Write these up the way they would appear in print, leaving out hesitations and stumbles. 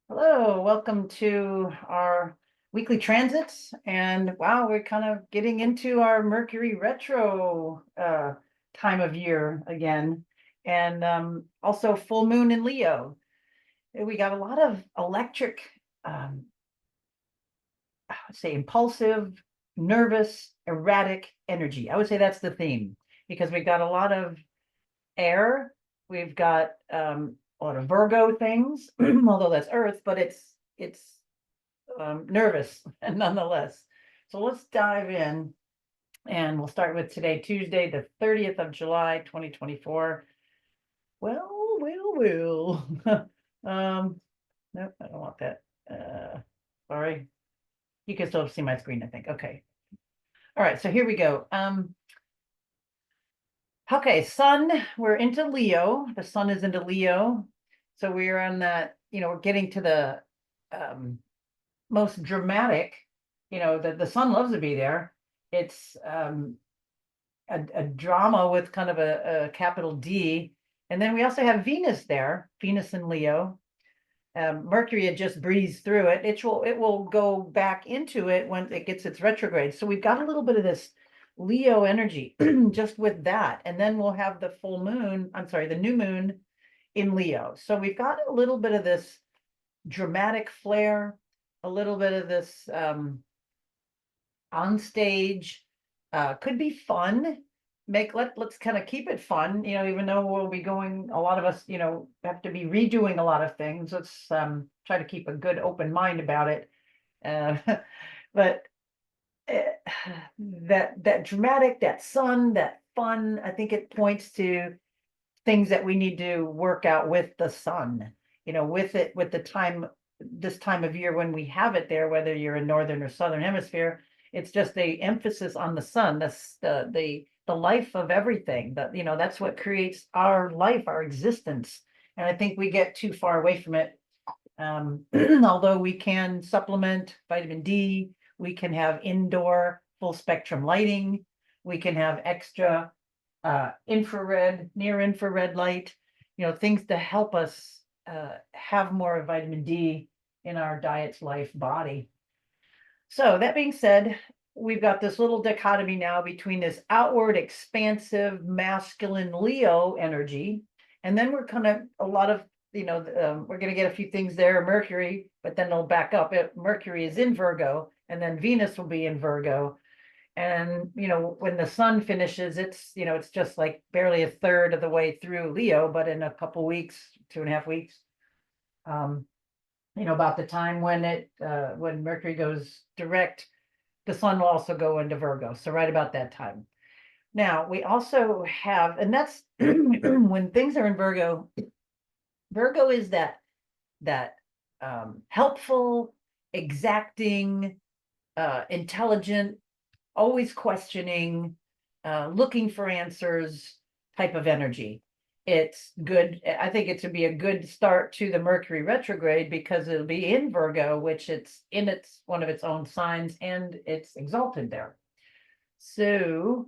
Hello, welcome to our weekly transits. And wow, we're kind of getting into our Mercury retro time of year again. And also full moon in Leo. We got a lot of electric, um, I would say impulsive, nervous, erratic energy. I would say that's the theme because we've got a lot of air. We've got a lot of Virgo things, although that's Earth, but it's nervous and nonetheless. So let's dive in and we'll start with today, Tuesday, the 30th of July, 2024. Well. Nope, I don't want that. Sorry. You can still see my screen, I think. Okay. All right, so here we go. Okay, sun, we're into Leo. The sun is into Leo. So we're on that, we're getting to the most dramatic, the sun loves to be there. It's a drama with kind of a capital D. And then we also have Venus there, Venus in Leo. Mercury had just breezed through it. It will go back into it when it gets its retrograde. So we've got a little bit of this Leo energy just with that. And then we'll have the full moon, I'm sorry, the new moon in Leo. So we've got a little bit of this dramatic flair, a little bit of this on stage, could be fun. Let's kind of keep it fun, even though we'll be going, a lot of us, have to be redoing a lot of things. Let's try to keep a good open mind about it. Uh, but uh, that dramatic, that sun, that fun, I think it points to things that we need to work out with the sun, with it, with the time, this time of year when we have it there, whether you're in northern or southern hemisphere. It's just the emphasis on the sun. That's the life of everything. That that's what creates our life, our existence. And I think we get too far away from it. Although we can supplement vitamin D, we can have indoor full spectrum lighting, we can have extra infrared, near infrared light, things to help us have more vitamin D in our diet's life body. So that being said, we've got this little dichotomy now between this outward, expansive, masculine Leo energy, and then we're kind of a lot of, we're going to get a few things there, Mercury, but then it'll back up. Mercury is in Virgo, and then Venus will be in Virgo. And, when the sun finishes, it's just like barely a third of the way through Leo, but in a couple weeks, 2.5 weeks, um, about the time when Mercury goes direct, the sun will also go into Virgo. So right about that time. Now we also have, and that's when things are in Virgo. Virgo is that helpful, exacting, intelligent, always questioning, looking for answers type of energy. It's good. I think it would be a good start to the Mercury retrograde because it'll be in Virgo, which it's in its one of its own signs and it's exalted there. So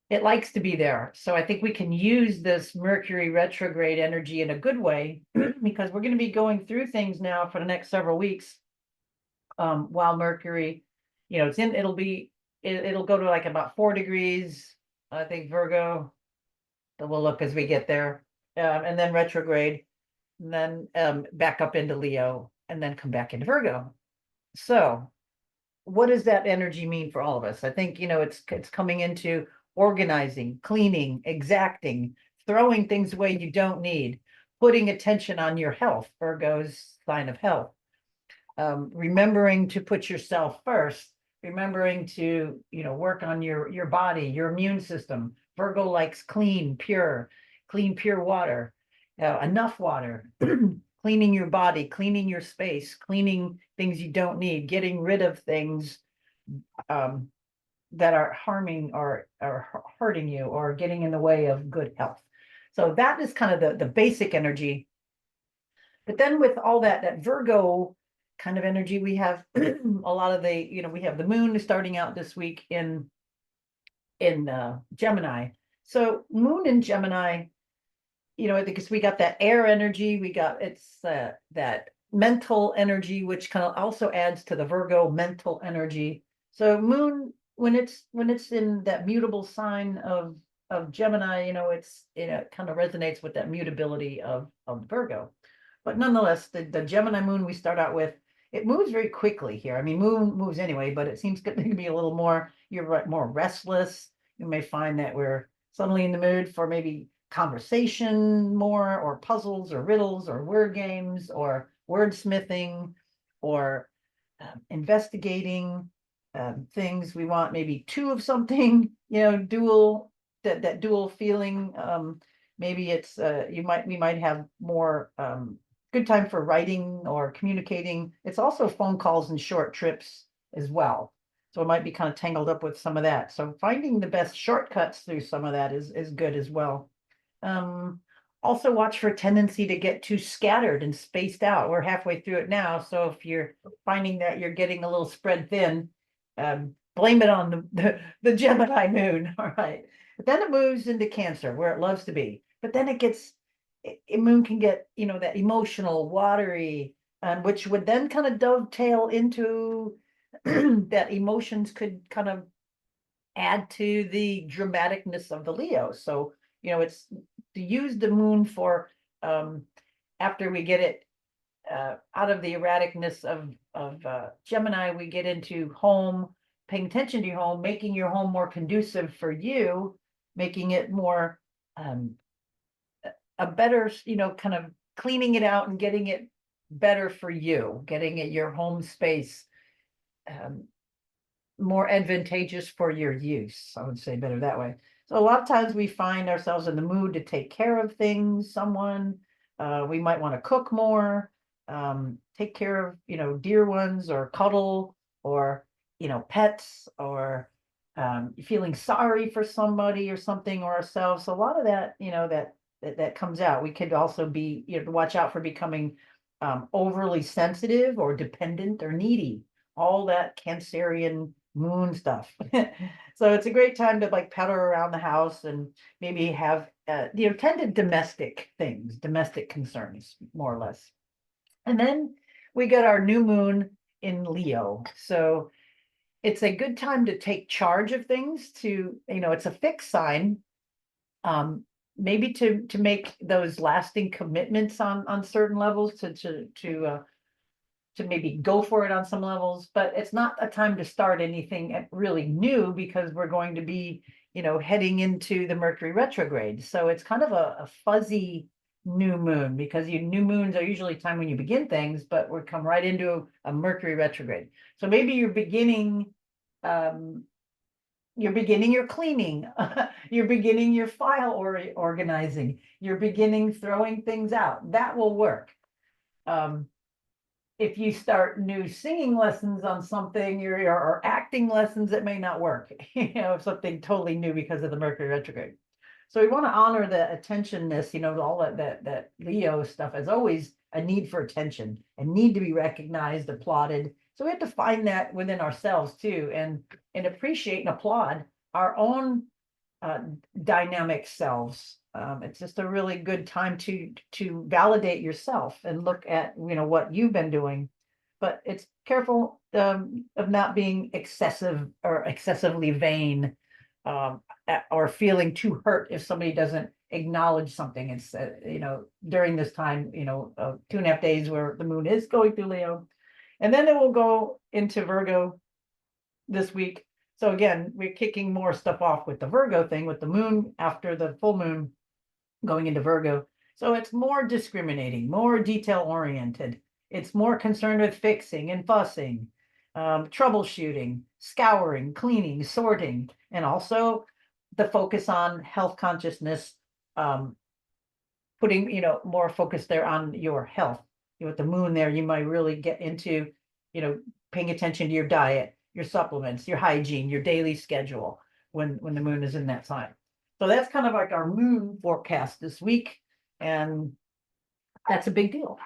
it likes to be there. So I think we can use this Mercury retrograde energy in a good way because we're going to be going through things now for the next several weeks. While Mercury, it'll go to like about 4 degrees, I think Virgo, but we'll look as we get there. And then retrograde, and then back up into Leo, and then come back into Virgo. So what does that energy mean for all of us? I think, it's coming into organizing, cleaning, exacting, throwing things away you don't need, putting attention on your health, Virgo's sign of health. Remembering to put yourself first, remembering to, work on your body, your immune system. Virgo likes clean, pure water, enough water, cleaning your body, cleaning your space, cleaning things you don't need, getting rid of things that are harming or hurting you or getting in the way of good health. So that is kind of the basic energy. But then with all that Virgo kind of energy, we have a lot of we have the moon starting out this week in Gemini. So moon in Gemini, because we got that air energy, we got that mental energy, which kind of also adds to the Virgo mental energy. So moon, when it's in that mutable sign of Gemini, it kind of resonates with that mutability of Virgo. But nonetheless, the Gemini moon we start out with, it moves very quickly here. I mean, moon moves anyway, but it seems to be a little more, you're right, more restless. You may find that we're suddenly in the mood for maybe conversation more, or puzzles or riddles or word games or wordsmithing, or investigating things. We want maybe two of something, dual, that dual feeling. Maybe it's we might have more good time for writing or communicating. It's also phone calls and short trips as well. So it might be kind of tangled up with some of that. So finding the best shortcuts through some of that is good as well. Um, Also watch for a tendency to get too scattered and spaced out. We're halfway through it now, so if you're finding that you're getting a little spread thin, blame it on the Gemini moon. All right. But then it moves into Cancer, where it loves to be. But then moon can get, that emotional, watery, which would then kind of dovetail into that emotions could kind of add to the dramaticness of the Leo. So, it's to use the moon for after we get it out of the erraticness of Gemini, we get into home, paying attention to your home, making your home more conducive for you, making it more a better, kind of cleaning it out and getting it better for you, getting it your home space more advantageous for your use. I would say better that way. So a lot of times we find ourselves in the mood to take care of things, someone. We might want to cook more, take care of, dear ones, or cuddle, or, pets, or feeling sorry for somebody or something, or ourselves. So a lot of that, that comes out. We could also be, watch out for becoming overly sensitive or dependent or needy. All that Cancerian moon stuff. So it's a great time to like patter around the house and maybe have tended domestic things, domestic concerns, more or less. And then we got our new moon in Leo. So it's a good time to take charge of things, it's a fixed sign. Maybe to make those lasting commitments on certain levels, to maybe go for it on some levels, but it's not a time to start anything really new, because we're going to be, heading into the Mercury retrograde. So it's kind of a fuzzy new moon, because new moons are usually time when you begin things, but we're come right into a Mercury retrograde. So maybe you're beginning your cleaning, you're beginning your file organizing, you're beginning throwing things out. That will work. If you start new singing lessons on something, or acting lessons, it may not work, something totally new because of the Mercury retrograde. So we want to honor the attentionness, all that Leo stuff is always a need for attention, a need to be recognized, applauded. So we have to find that within ourselves too, and appreciate and applaud our own dynamic selves. It's just a really good time to validate yourself and look at what you've been doing, but it's careful of not being excessive or excessively vain, or feeling too hurt if somebody doesn't acknowledge something. It's during this time, 2.5 days where the moon is going through Leo, and then it will go into Virgo this week. So again, we're kicking more stuff off with the Virgo thing, with the moon after the full moon going into Virgo. So it's more discriminating, more detail oriented. It's more concerned with fixing and fussing, troubleshooting, scouring, cleaning, sorting, and also the focus on health consciousness, putting, more focus there on your health. With the moon there, you might really get into, paying attention to your diet, your supplements, your hygiene, your daily schedule when the moon is in that sign. So that's kind of like our moon forecast this week, and that's a big deal.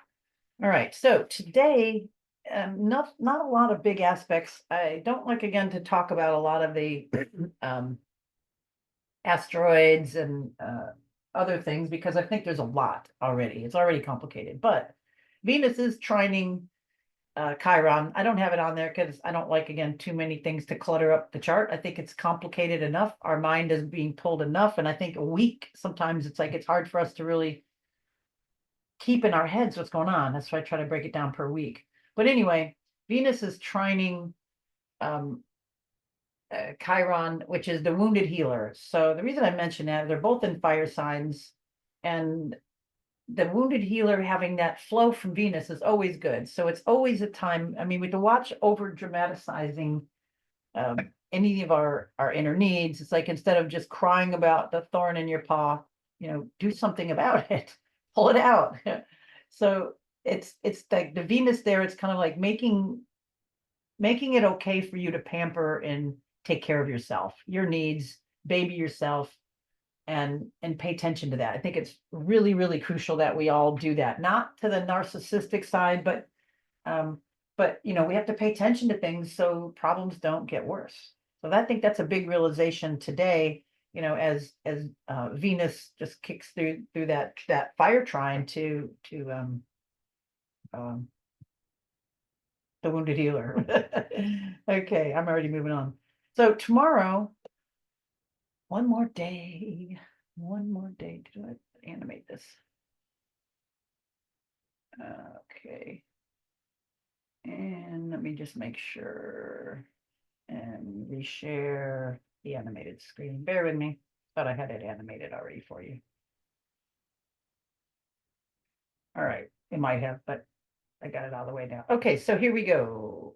All right, so today, not a lot of big aspects. I don't like, again, to talk about a lot of the asteroids and other things, because I think there's a lot already. It's already complicated, but Venus is trining Chiron. I don't have it on there because I don't like, again, too many things to clutter up the chart. I think it's complicated enough. Our mind is being pulled enough. And I think a week, sometimes it's like it's hard for us to really keep in our heads what's going on. That's why I try to break it down per week. But anyway, Venus is trining Chiron, which is the wounded healer. So the reason I mention that, they're both in fire signs, and the wounded healer having that flow from Venus is always good. So it's always a time. I mean, we have to watch over dramatizing any of our inner needs. It's like, instead of just crying about the thorn in your paw, do something about it, pull it out. So it's like the Venus there. It's kind of like making it okay for you to pamper and take care of yourself, your needs, baby yourself, and pay attention to that. I think it's really, really crucial that we all do that. Not to the narcissistic side, but we have to pay attention to things so problems don't get worse. So I think that's a big realization today, as Venus just kicks through that fire trine to the wounded healer. Okay, I'm already moving on. So tomorrow, one more day to animate this. Okay. And let me just make sure and reshare the animated screen. Bear with me. Thought I had it animated already for you. All right, it might have, but I got it all the way down. Okay, so here we go.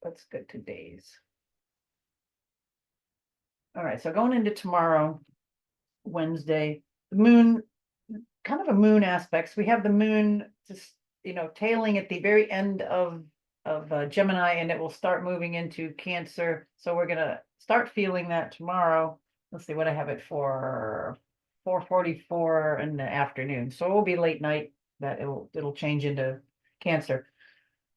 Let's go to days. All right, so going into tomorrow, Wednesday, the moon, kind of a moon aspects. We have the moon just, tailing at the very end of Gemini, and it will start moving into Cancer. So we're going to start feeling that tomorrow. Let's see what I have it for, 4:44 in the afternoon. So it will be late night that it'll change into Cancer.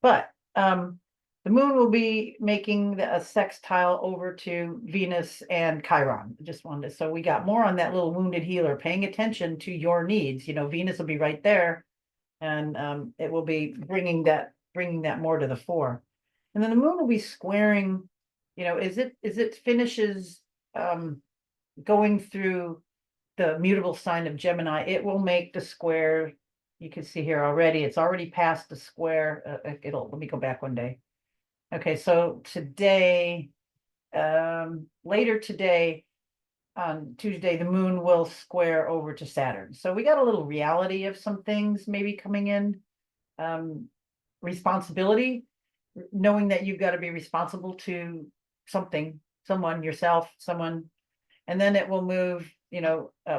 But the moon will be making a sextile over to Venus and Chiron. Just wanted to, so we got more on that little wounded healer, paying attention to your needs. Venus will be right there, and it will be bringing that more to the fore. And then the moon will be squaring, as it finishes going through the mutable sign of Gemini, it will make the square. You can see here already, it's already past the square. Let me go back one day. Okay, so today, later today, on Tuesday, the moon will square over to Saturn. So we got a little reality of some things maybe coming in. Responsibility, knowing that you've got to be responsible to something, someone, yourself, someone, and then it will move,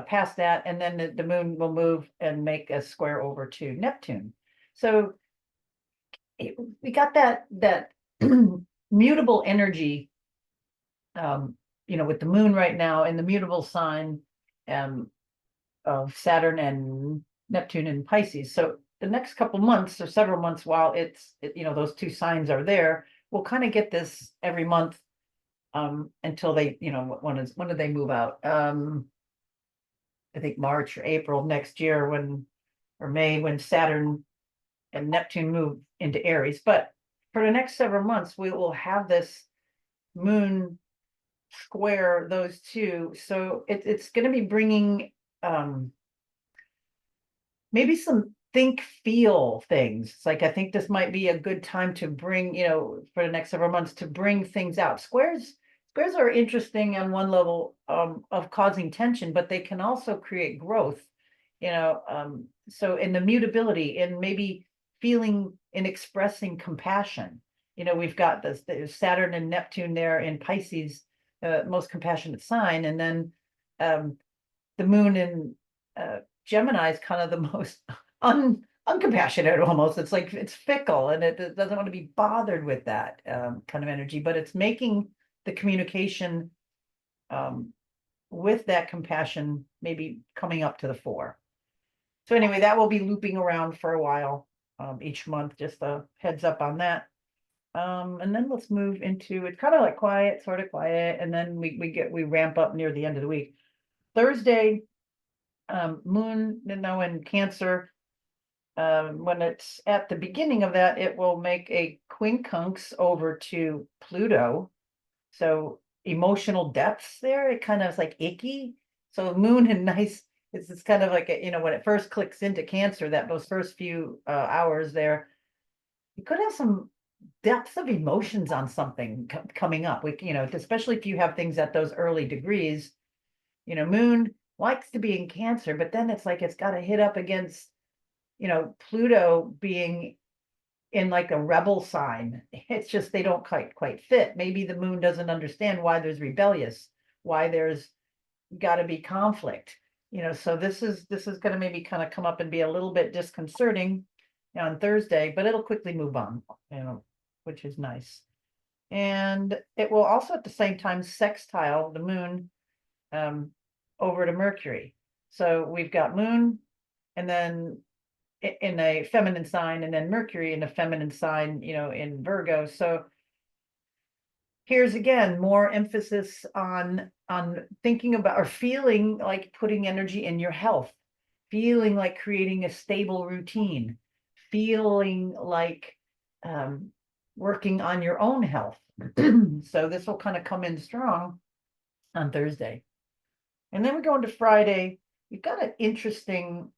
past that, and then the moon will move and make a square over to Neptune. So we got that mutable energy, with the moon right now in the mutable sign of Saturn and Neptune and Pisces. So the next couple months or several months, while those two signs are there, we'll kind of get this every month until they, when do they move out? I think March or April next year, or May, when Saturn and Neptune move into Aries. But for the next several months, we will have this moon square those two. So it's going to be bringing maybe some think feel things. It's like, I think this might be a good time to bring, for the next several months, to bring things out. Squares are interesting on one level of causing tension, but they can also create growth, so in the mutability, and maybe feeling and expressing compassion. We've got the Saturn and Neptune there in Pisces, most compassionate sign, and then the moon in Gemini is kind of the most uncompassionate almost. It's like it's fickle, and it doesn't want to be bothered with that kind of energy, but it's making the communication with that compassion maybe coming up to the fore. So anyway, that will be looping around for a while each month, just a heads up on that. And then let's move into, it's kind of like quiet, sort of quiet, and then we ramp up near the end of the week. Thursday, moon, in Cancer, when it's at the beginning of that, it will make a quincunx over to Pluto. So emotional depths there, it kind of is like icky. So moon and nice, it's kind of like, when it first clicks into Cancer, that those first few hours there, you could have some depth of emotions on something coming up. Especially if you have things at those early degrees, moon likes to be in Cancer, but then it's like it's got to hit up against, Pluto being in like a rebel sign. It's just they don't quite fit. Maybe the moon doesn't understand why there's rebellious, why there's got to be conflict. So this is going to maybe kind of come up and be a little bit disconcerting on Thursday, but it'll quickly move on, which is nice. And it will also at the same time sextile the moon over to Mercury. So we've got moon and then in a feminine sign, and then Mercury in a feminine sign, in Virgo. So here's again more emphasis on thinking about or feeling like putting energy in your health, feeling like creating a stable routine, feeling like working on your own health. So this will kind of come in strong on Thursday. And then we go into Friday. We've got an interesting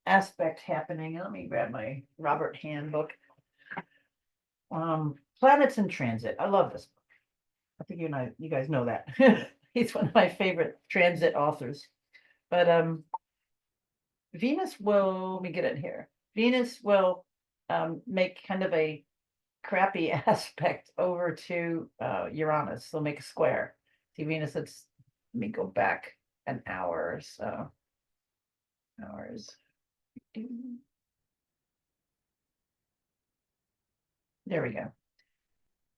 aspect happening. Let me grab my Robert handbook. Planets in transit. I love this book. I think you guys know that. He's one of my favorite transit authors. But Venus will, let me get it here. Venus will make kind of a crappy aspect over to Uranus. They'll make a square. See, Venus, let me go back an hour or so. Hours. There we go.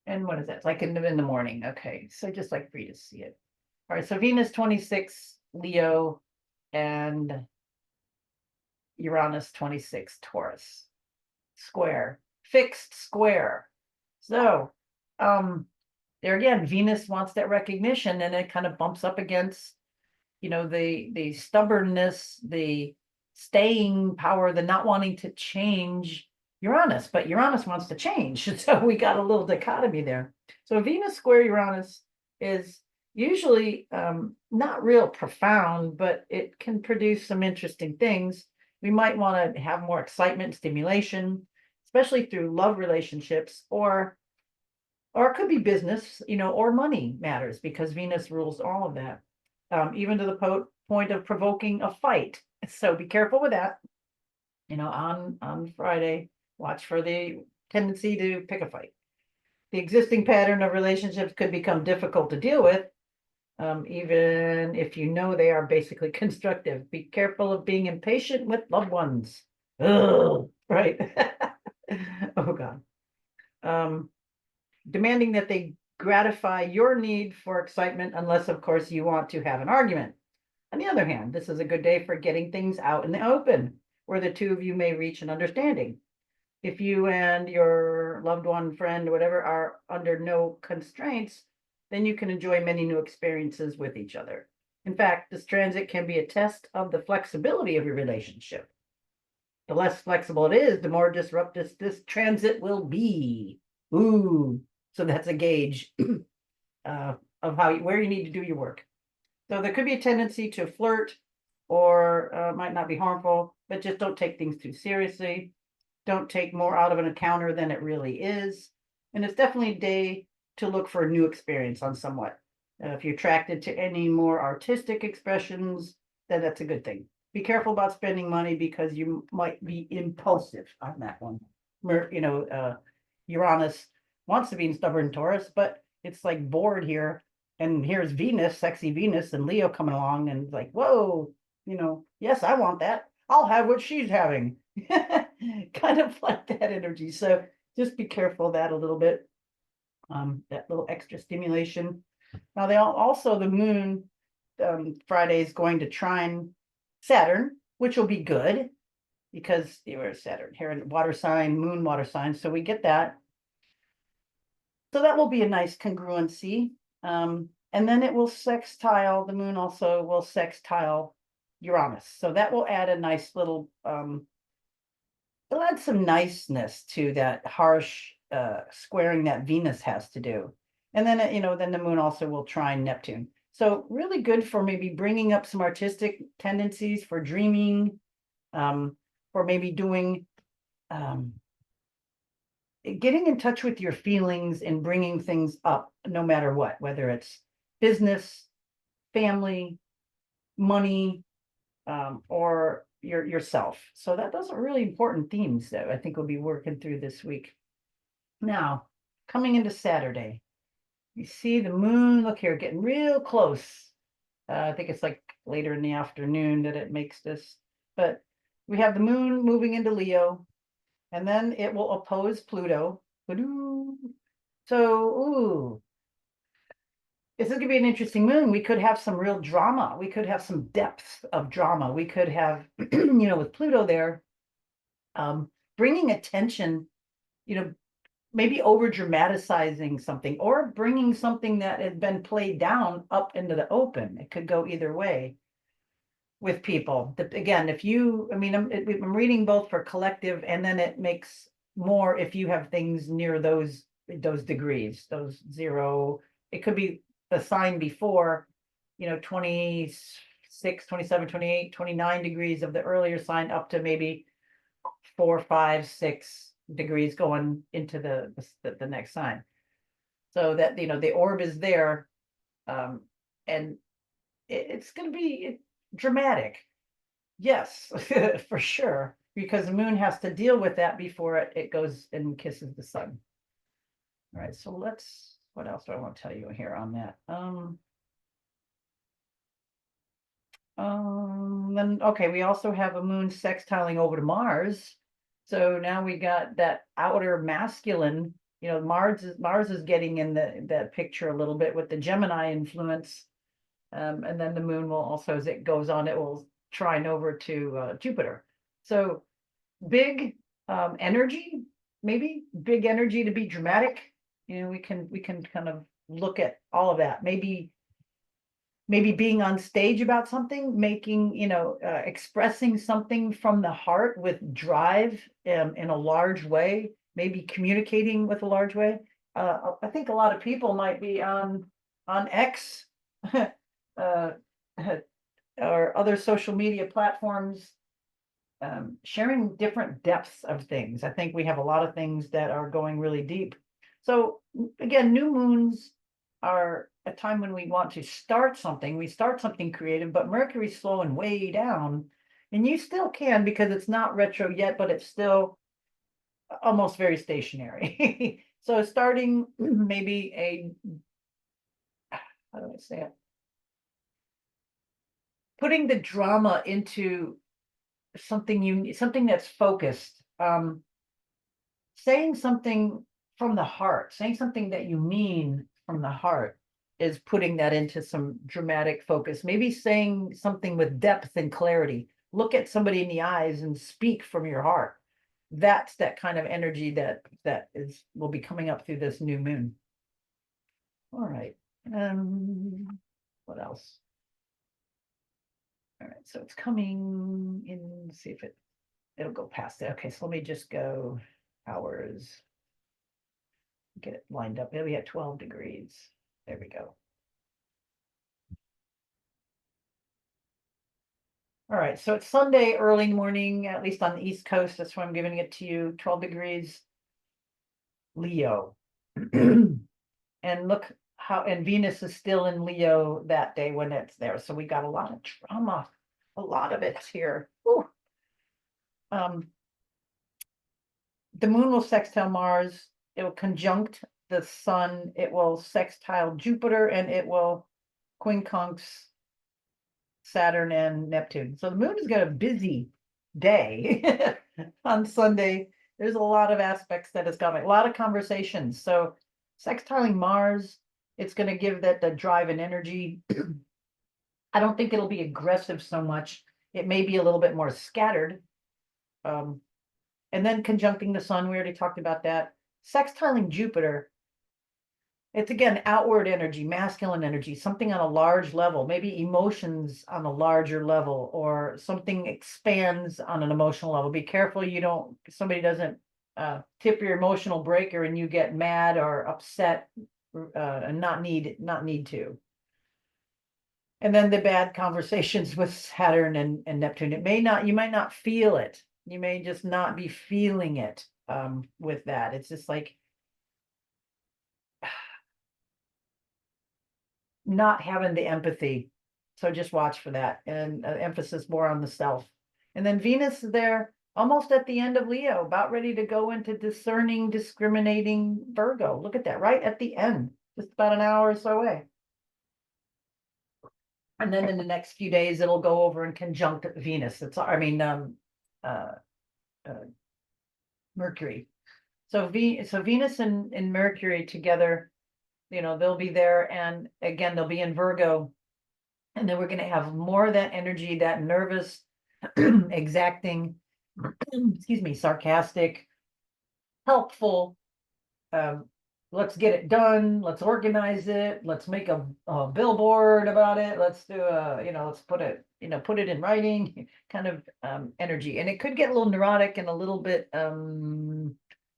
And what is that? It's like in the morning. Okay. So just like for you to see it. All right. So Venus 26 Leo and Uranus 26 Taurus. Square. Fixed square. So there again, Venus wants that recognition, and it kind of bumps up against, the stubbornness, the staying power, the not wanting to change Uranus, but Uranus wants to change. So we got a little dichotomy there. So Venus square Uranus is usually not real profound, but it can produce some interesting things. We might want to have more excitement, stimulation, especially through love relationships, or it could be business, or money matters, because Venus rules all of that, even to the point of provoking a fight. So be careful with that. On Friday, watch for the tendency to pick a fight. The existing pattern of relationships could become difficult to deal with, even if they are basically constructive. Be careful of being impatient with loved ones. Ugh, right. Oh, God. Demanding that they gratify your need for excitement, unless, of course, you want to have an argument. On the other hand, this is a good day for getting things out in the open, where the two of you may reach an understanding. If you and your loved one, friend, whatever, are under no constraints, then you can enjoy many new experiences with each other. In fact, this transit can be a test of the flexibility of your relationship. The less flexible it is, the more disruptive this transit will be. Ooh, so that's a gauge of where you need to do your work. So there could be a tendency to flirt, or might not be harmful, but just don't take things too seriously. Don't take more out of an encounter than it really is. And it's definitely a day to look for a new experience on somewhat. If you're attracted to any more artistic expressions, then that's a good thing. Be careful about spending money, because you might be impulsive on that one. Uranus wants to be in stubborn Taurus, but it's like bored here. And here's Venus, sexy Venus, and Leo coming along, and like, whoa, yes, I want that. I'll have what she's having. Kind of like that energy. So just be careful of that a little bit. That little extra stimulation. Now the moon Friday is going to trine Saturn, which will be good, because where's Saturn? Here in water sign, moon water sign. So we get that. So that will be a nice congruency. And then it will sextile, the moon also will sextile Uranus. So that will add a nice little add some niceness to that harsh squaring that Venus has to do. And then, then the moon also will trine Neptune. So really good for maybe bringing up some artistic tendencies, for dreaming, for maybe doing, getting in touch with your feelings and bringing things up no matter what, whether it's business, family, money, or yourself. So those are really important themes that I think we'll be working through this week. Now, coming into Saturday, you see the moon, look here, getting real close. I think it's like later in the afternoon that it makes this, but we have the moon moving into Leo, and then it will oppose Pluto. So, ooh, this is going to be an interesting moon. We could have some real drama. We could have some depth of drama. We could have, with Pluto there, bringing attention, maybe over dramatizing something, or bringing something that has been played down up into the open. It could go either way with people. Again, I'm reading both for collective, and then it makes more if you have things near those degrees, those 0. It could be the sign before, 26, 27, 28, 29 degrees of the earlier sign, up to maybe 4, 5, 6 degrees going into the next sign. So that, the orb is there, and it's going to be dramatic. Yes, for sure, because the moon has to deal with that before it goes and kisses the sun. All right, so what else do I want to tell you here on that? Then, okay, we also have a moon sextiling over to Mars. So now we got that outer masculine, Mars is getting in that picture a little bit with the Gemini influence. And then the moon will also, as it goes on, it will trine over to Jupiter. So big energy, maybe big energy to be dramatic. We can kind of look at all of that. Maybe being on stage about something, making, expressing something from the heart with drive, in a large way, maybe communicating with a large way. I think a lot of people might be on X, or other social media platforms, sharing different depths of things. I think we have a lot of things that are going really deep. So again, new moons are a time when we want to start something. We start something creative, but Mercury's slowing way down, and you still can, because it's not retro yet, but it's still almost very stationary. So starting maybe how do I say it? Putting the drama into something that's focused, saying something from the heart, saying something that you mean from the heart, is putting that into some dramatic focus. Maybe saying something with depth and clarity. Look at somebody in the eyes and speak from your heart. That's that kind of energy that will be coming up through this new moon. All right. What else? All right, so it's coming in. Let's see if it'll go past it. Okay, so let me just go hours. Get it lined up. Maybe at 12 degrees. There we go. All right, so it's Sunday early morning, at least on the East Coast. That's why I'm giving it to you. 12 degrees, Leo. And look and Venus is still in Leo that day when it's there. So we got a lot of drama, a lot of it's here. Whew. The moon will sextile Mars. It will conjunct the sun. It will sextile Jupiter, and it will quincunx Saturn and Neptune. So the moon has got a busy day on Sunday. There's a lot of aspects that it's got, a lot of conversations. So sextiling Mars, it's going to give that the drive and energy. I don't think it'll be aggressive so much. It may be a little bit more scattered. And then conjuncting the sun, we already talked about that. Sextiling Jupiter, It's again outward energy, masculine energy, something on a large level, maybe emotions on a larger level, or something expands on an emotional level. Be careful somebody doesn't tip your emotional breaker and you get mad or upset and not need to. And then the bad conversations with Saturn and Neptune. You might not feel it. You may just not be feeling it with that. It's just like not having the empathy. So just watch for that, and emphasis more on the self. And then Venus is there almost at the end of Leo, about ready to go into discerning, discriminating Virgo. Look at that, right at the end, just about an hour or so away. And then in the next few days, it'll go over in conjunct Venus. Mercury. So Venus and Mercury together, they'll be there, and again, they'll be in Virgo. And then we're going to have more of that energy, that nervous, exacting, excuse me, sarcastic, helpful. Let's get it done. Let's organize it. Let's make a billboard about it. Let's do let's put it in writing kind of energy. And it could get a little neurotic and a little bit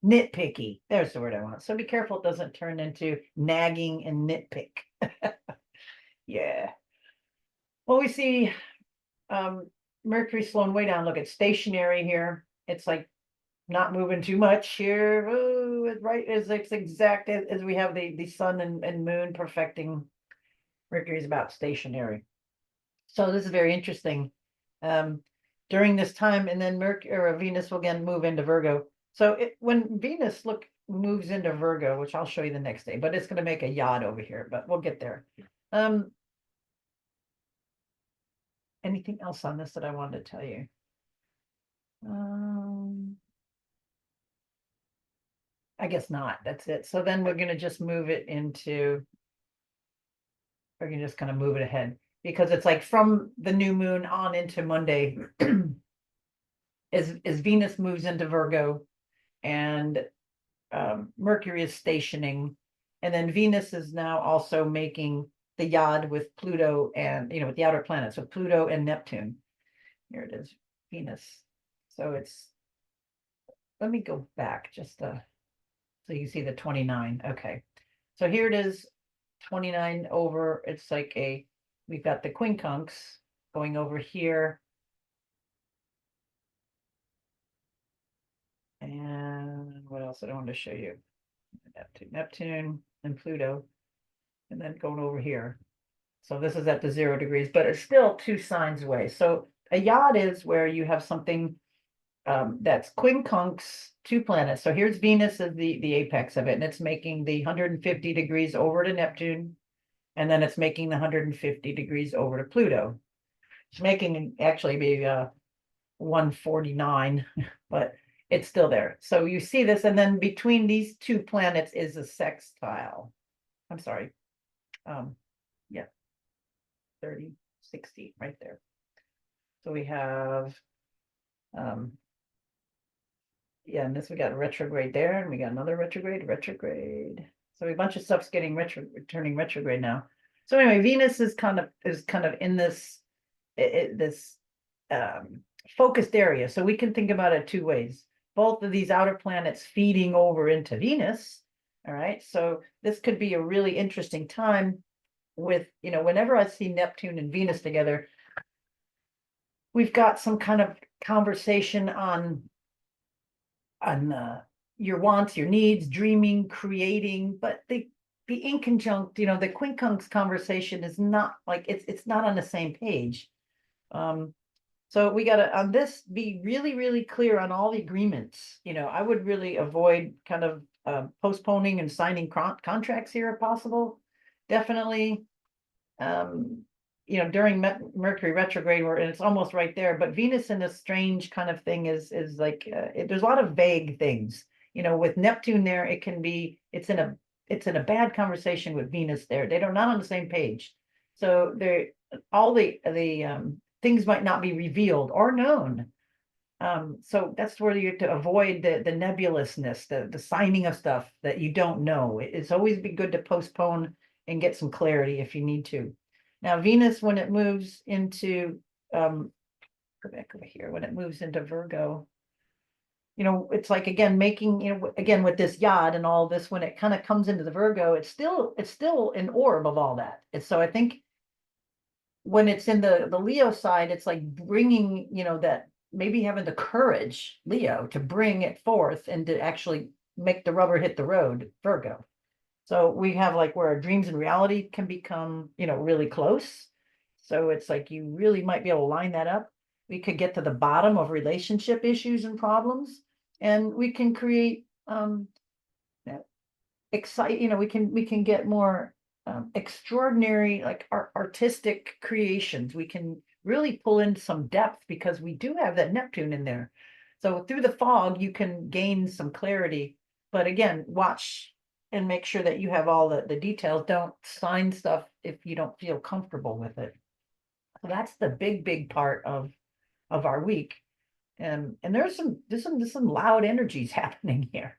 nitpicky. There's the word I want. So be careful it doesn't turn into nagging and nitpick. Yeah. Well, we see Mercury slowing way down. Look, it's stationary here. It's like not moving too much here. Oh, right as it's exact as we have the sun and moon perfecting. Mercury's about stationary. So this is very interesting. During this time, and then Mercury or Venus will again move into Virgo. So when Venus moves into Virgo, which I'll show you the next day, but it's going to make a yacht over here, but we'll get there. Anything else on this that I wanted to tell you? I guess not. That's it. So then we're going to just move it into, we're going to just kind of move it ahead, because it's like from the new moon on into Monday, as Venus moves into Virgo, and Mercury is stationing, and then Venus is now also making the yod with Pluto and, with the outer planets, with Pluto and Neptune. Here it is, Venus. So let me go back just so you see the 29. Okay. So here it is, 29 over, it's like we've got the quincunx going over here. And what else did I want to show you? Neptune and Pluto, and then going over here. So this is at the 0 degrees, but it's still 2 signs away. So a yod is where you have something that's quincunx, 2 planets. So here's Venus as the apex of it, and it's making the 150 degrees over to Neptune, and then it's making the 150 degrees over to Pluto. It's making actually be 149, but it's still there. So you see this, and then between these 2 planets is a sextile. I'm sorry. Yeah, 30, 60 right there. So we have, yeah, and this we got a retrograde there, and we got another retrograde. So a bunch of stuff's getting turning retrograde now. So anyway, Venus is kind of in this focused area. So we can think about it 2 ways. Both of these outer planets feeding over into Venus. All right. So this could be a really interesting time with, whenever I see Neptune and Venus together, we've got some kind of conversation on your wants, your needs, dreaming, creating, but the inconjunct, the quincunx conversation is not like it's not on the same page. So we got to, on this, be really, really clear on all the agreements. I would really avoid kind of postponing and signing contracts here if possible. Definitely, during Mercury retrograde, and it's almost right there, but Venus in a strange kind of thing is like, there's a lot of vague things. With Neptune there, it's in a bad conversation with Venus there. They're not on the same page. So all the things might not be revealed or known. So that's where you have to avoid the nebulousness, the signing of stuff that you don't know. It's always be good to postpone and get some clarity if you need to. Now, Venus, when it moves into, go back over here, when it moves into Virgo, it's like, again, making, again, with this yod and all this, when it kind of comes into the Virgo, it's still an orb of all that. And so I think when it's in the Leo side, it's like bringing, that maybe having the courage, Leo, to bring it forth and to actually make the rubber hit the road, Virgo. So we have like where our dreams and reality can become, really close. So it's like you really might be able to line that up. We could get to the bottom of relationship issues and problems, and we can create we can get more extraordinary, like artistic creations. We can really pull in some depth because we do have that Neptune in there. So through the fog, you can gain some clarity. But again, watch and make sure that you have all the details. Don't sign stuff if you don't feel comfortable with it. So that's the big part of our week. And there's some loud energies happening here.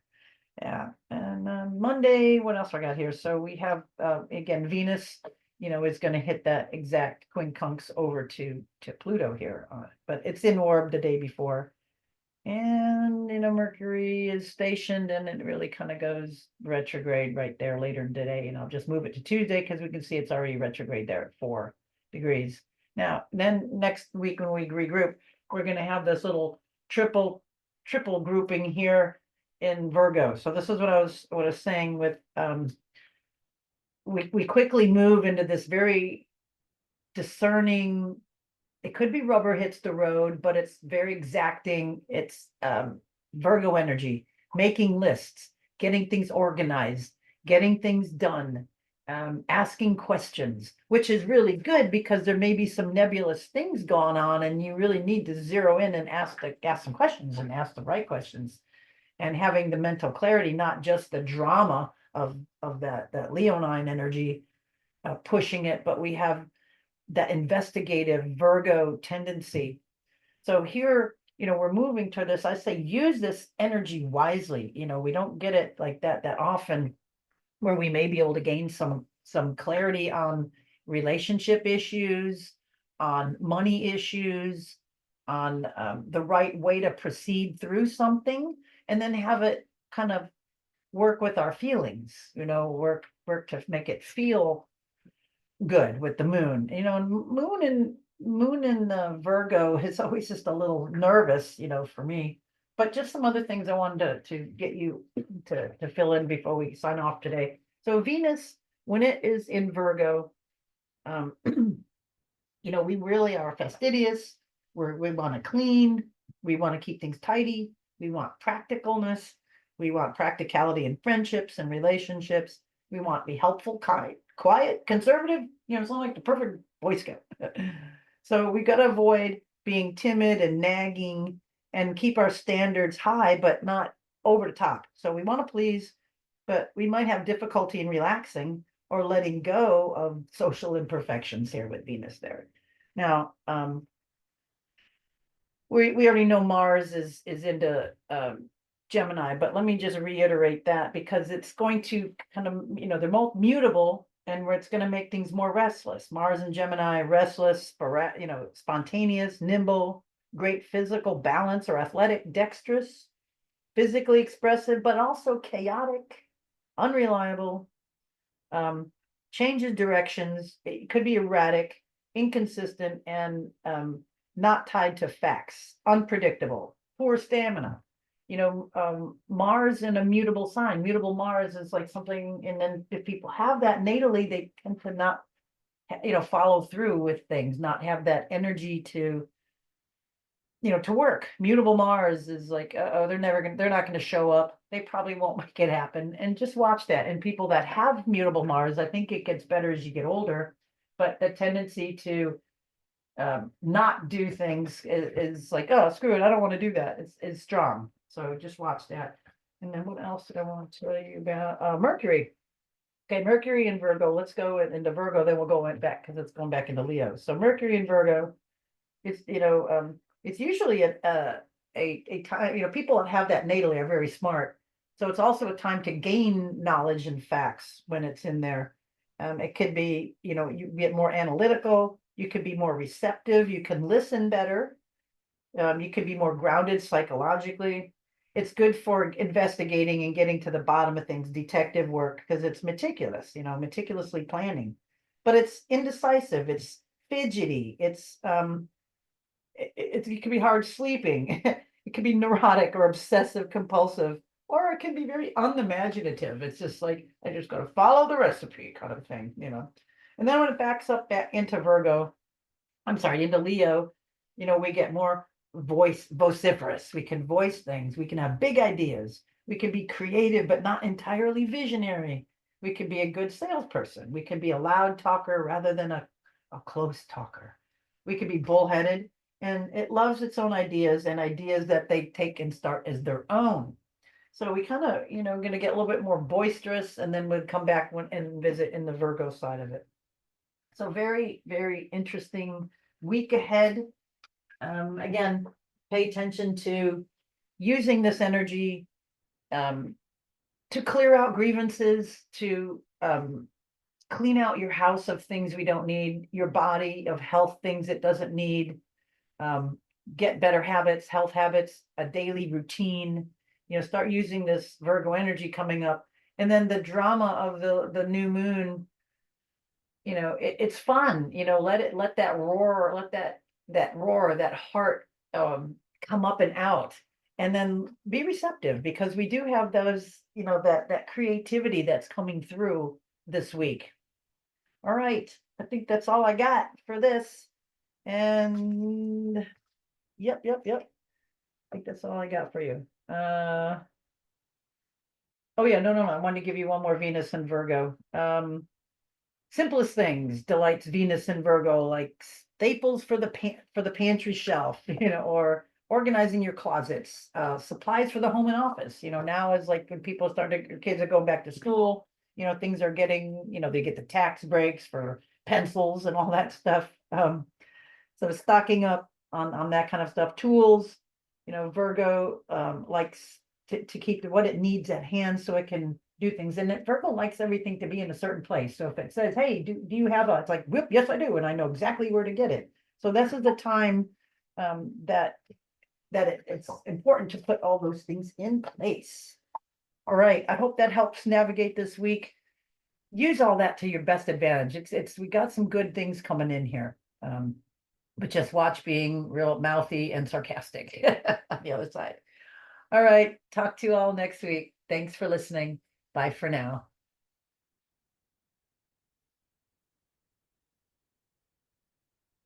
Yeah. And Monday, what else I got here? So we have again, Venus, is going to hit that exact quincunx over to Pluto here. But it's in orb the day before. And Mercury is stationed, and it really kind of goes retrograde right there later today. And I'll just move it to Tuesday because we can see it's already retrograde there at 4 degrees. Now, then next week when we regroup, we're going to have this little triple grouping here in Virgo. So this is what I was saying with we quickly move into this very discerning. It could be rubber hits the road, but it's very exacting. It's Virgo energy, making lists, getting things organized, getting things done, asking questions, which is really good because there may be some nebulous things going on, and you really need to zero in and ask some questions and ask the right questions. And having the mental clarity, not just the drama of that Leonine energy pushing it, but we have that investigative Virgo tendency. So here, we're moving to this. I say use this energy wisely. We don't get it like that often, where we may be able to gain some clarity on relationship issues, on money issues, on the right way to proceed through something, and then have it kind of work with our feelings, work to make it feel good with the moon. Moon in Virgo is always just a little nervous, for me. But just some other things I wanted to get you to fill in before we sign off today. So Venus, when it is in Virgo, we really are fastidious. We want to clean. We want to keep things tidy. We want practicalness. We want practicality in friendships and relationships. We want to be helpful, kind, quiet, conservative. It's not like the perfect Boy Scout. So we got to avoid being timid and nagging, and keep our standards high, but not over the top. So we want to please, but we might have difficulty in relaxing or letting go of social imperfections here with Venus there. Now, we already know Mars is into Gemini, but let me just reiterate that because it's going to kind of, they're both mutable, and where it's going to make things more restless. Mars and Gemini, restless, spontaneous, nimble, great physical balance or athletic, dexterous, physically expressive, but also chaotic, unreliable, changes directions. It could be erratic, inconsistent, and not tied to facts, unpredictable, poor stamina. Mars in a mutable sign. Mutable Mars is like something, and then if people have that natally, they tend to not, follow through with things, not have that energy to work. Mutable Mars is like, they're not going to show up. They probably won't make it happen. And just watch that. And people that have mutable Mars, I think it gets better as you get older, but the tendency to not do things is like, oh, screw it, I don't want to do that. It's strong. So just watch that. And then what else did I want to tell you about? Mercury. Okay, Mercury in Virgo. Let's go into Virgo, then we'll go back because it's going back into Leo. So Mercury in Virgo, it's it's usually a time, people that have that natally are very smart. So it's also a time to gain knowledge and facts when it's in there. It could be, you get more analytical, you could be more receptive, you can listen better, you could be more grounded psychologically. It's good for investigating and getting to the bottom of things, detective work, because it's meticulous, meticulously planning. But it's indecisive, it's fidgety, it can be hard sleeping. It can be neurotic or obsessive compulsive, or it can be very unimaginative. It's just like, I just got to follow the recipe kind of thing. And then when it backs up back into Virgo, I'm sorry, into Leo, we get more vociferous. We can voice things. We can have big ideas. We can be creative, but not entirely visionary. We can be a good salesperson. We can be a loud talker rather than a close talker. We can be bullheaded, and it loves its own ideas and ideas that they take and start as their own. So we kind of, going to get a little bit more boisterous, and then we'll come back and visit in the Virgo side of it. So very, very interesting week ahead. Again, pay attention to using this energy to clear out grievances, to clean out your house of things we don't need, your body of health things it doesn't need, get better habits, health habits, a daily routine, start using this Virgo energy coming up. And then the drama of the new moon, it's fun, let that roar, that heart come up and out, and then be receptive, because we do have those, that creativity that's coming through this week. All right, I think that's all I got for this. And yep. I think that's all I got for you. Oh yeah, no. I wanted to give you one more Venus and Virgo. Simplest things delights Venus and Virgo, like staples for the pantry shelf, or organizing your closets, supplies for the home and office. Now is like when kids are going back to school, things are getting, they get the tax breaks for pencils and all that stuff. So stocking up on that kind of stuff, tools, Virgo likes to keep what it needs at hand so it can do things. And Virgo likes everything to be in a certain place. So if it says, hey, do you have it's like, whoop, yes, I do. And I know exactly where to get it. So this is the time that it's important to put all those things in place. All right. I hope that helps navigate this week. Use all that to your best advantage. We got some good things coming in here. But just watch being real mouthy and sarcastic on the other side. All right. Talk to you all next week. Thanks for listening. Bye for now.